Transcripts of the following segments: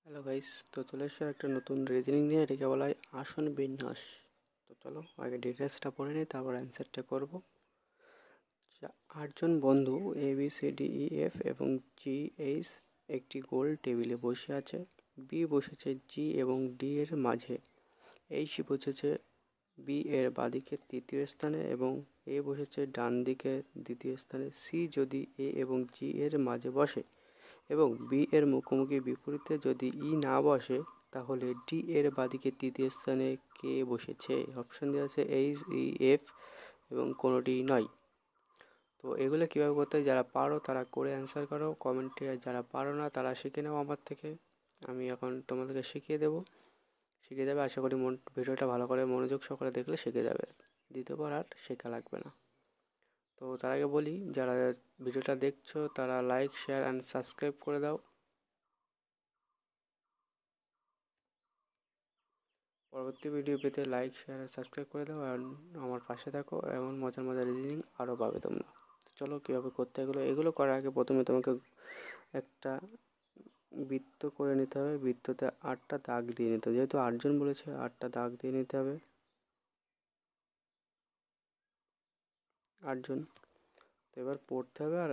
Hello guys, তো চলে এসেছে একটা নতুন রিজনিং নিয়ে। এটাকে বলা হয় আসন বিন্যাস। তো চলো আগে ডিটেলসটা পড়ে নিই, তারপর অ্যান্সারটা করব। 8জন বন্ধু A B C D E F এবং জি এইচ একটি গোল টেবিলে বসে আছে। বি বসেছে জি এবং ডি এর মাঝে, এইচ বসেছে বি এর বাঁদিকে তৃতীয় স্থানে এবং এ বসেছে ডান দিকে দ্বিতীয় স্থানে। সি যদি এ এবং জি এর মাঝে বসে এবং বি এর মুখোমুখি বিপরীতে যদি ই না বসে, তাহলে ডি এর বাঁদিকে তৃতীয় স্থানে কে বসেছে? অপশান দেওয়া আছে এইচ, ই, এফ এবং কোনোটি নয়। তো এগুলো কীভাবে করতে হয়, যারা পারো তারা করে অ্যান্সার করো কমেন্টে, আর যারা পারো না তারা শিখে নাও আমার থেকে। আমি এখন তোমাদেরকে শিখিয়ে দেবো, শিখে যাবে। আশা করি ভিডিওটা ভালো করে মনোযোগ সহকারে দেখলে শিখে যাবে, দ্বিতীয়বার আর শেখা লাগবে না। তো তার আগে বলি, যারা ভিডিওটা দেখছো তারা লাইক, শেয়ার অ্যান্ড সাবস্ক্রাইব করে দাও। পরবর্তী ভিডিও পেতে লাইক, শেয়ার আর সাবস্ক্রাইব করে দাও, আর আমার পাশে থাকো। এমন মজার মজার রিজনিং আরও পাবে তোমরা। চলো কীভাবে করতে এগুলো করার আগে প্রথমে তোমাকে একটা বৃত্ত করে নিতে হবে। বৃত্ততে 8টা দাগ দিয়ে নিতে হবে, যেহেতু 8জন বলেছে 8টা দাগ দিয়ে নিতে হবে। 8জন। তো এবার পড়তে হবে আর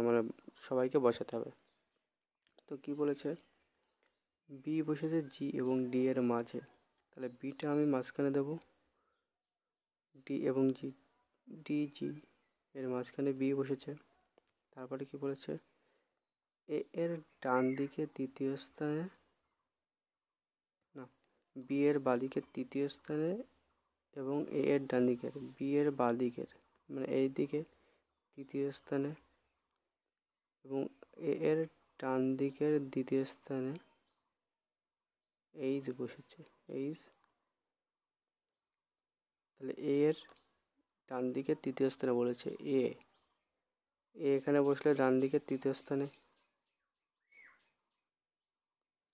মানে সবাইকে বসাতে হবে। তো কি বলেছে, বি বসেছে জি এবং ডি এর মাঝে, তাহলে বিটা আমি মাঝখানে দেবো। ডি এবং জি, ডি জি এর মাঝখানে বি বসেছে। তারপরে কি বলেছে, এ এর ডান দিকে তৃতীয় স্থানে, না, বি এর বাঁদিকে তৃতীয় স্থানে এবং এ এর ডান দিকের, বি এর বাঁদিকের মানে এই দিকে তৃতীয় স্থানে এবং এ এর ডান দিকের দ্বিতীয় স্থানে এইচ বসেছে। এইচ, তাহলে এ এর ডান দিকে তৃতীয় স্থানে বলেছে এ, এখানে বসলে ডান দিকের তৃতীয় স্থানে,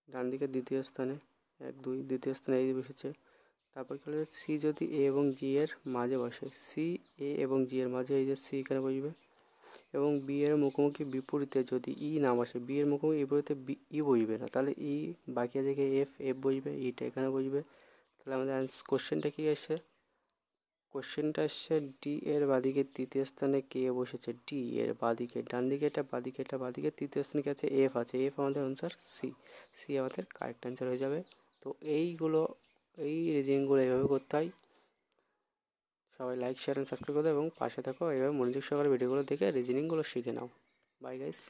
ডান দিকের দ্বিতীয় স্থানে 1 2 দ্বিতীয় স্থানে এই বসেছে। তারপর কি হলো, সি যদি এ এবং জি এর মাঝে বসে, সি এ এবং জি এর মাঝে, এই যে সি এখানে বসবে এবং বি এর মুখোমুখি বিপরীতে যদি ই না বসে, বি এর মুখোমুখি বিপরীতে ই বসবে না, তাহলে ই বাকি জায়গায় এফ, এফ বসবে, ইটা এখানে বসবে। তাহলে আমাদের কোশ্চেনটা কী আসছে, কোশ্চেনটা আসছে ডি এর বাঁদিকে তৃতীয় স্থানে কে বসেছে, ডি এর বাঁদিকে, ডান দিকে এটা বাঁদিকে, এটা বাঁদিকে, তৃতীয় স্থানে কি আছে, এফ আছে, এফ আমাদের আনসার সি, সি আমাদের কারেক্ট অ্যান্সার হয়ে যাবে। তো এই রিজনিংগুলো এইভাবে করতে হয়। সবাই লাইক, শেয়ার অ্যান্ড সাবস্ক্রাইব করে দাও এবং পাশে থাকো। এইভাবে মনোযোগ সহকারে ভিডিওগুলো দেখে রিজনিংগুলো শিখে নাও। Bye guys.